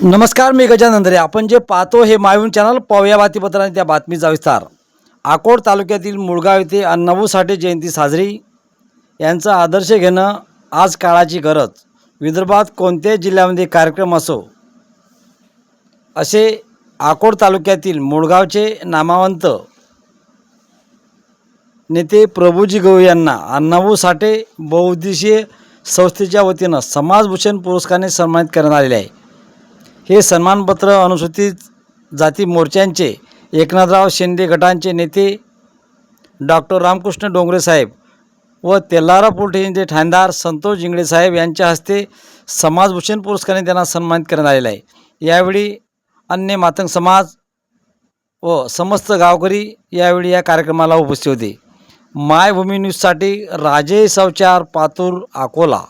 नमस्कार, मी गजानन अंधरे. आपण जे पाहतो हे मायवन चॅनल. पाहूया बातमीपत्राने त्या बातमीचा विस्तार. अकोट तालुक्यातील मुळगाव येथे अण्णाभाऊ साठे जयंती साजरी. यांचा आदर्श घेणं आज काळाची गरज. विदर्भात कोणत्याही जिल्ह्यामध्ये कार्यक्रम असो, असे अकोट तालुक्यातील मुळगावचे नामवंत नेते प्रभुजी गवळी यांना अण्णाभाऊ साठे बहुउद्देशीय संस्थेच्या वतीनं समाजभूषण पुरस्काराने सन्मानित करण्यात आलेले आहे. हे सन्मानपत्र अनुसूचित जाती मोर्चांचे एकनाथराव शिंदे गटांचे नेते डॉक्टर रामकृष्ण डोंगरे साहेब व तेल्हारा पोलीस स्टेशनचे ठाणेदार संतोष जिंगडे साहेब यांच्या हस्ते समाजभूषण पुरस्काराने त्यांना सन्मानित करण्यात आलेला आहे. यावेळी अन्य मातंग समाज व समस्त गावकरी यावेळी या कार्यक्रमाला उपस्थित होते. मायभूमी न्यूजसाठी राजेश अवचार, पातूर, अकोला.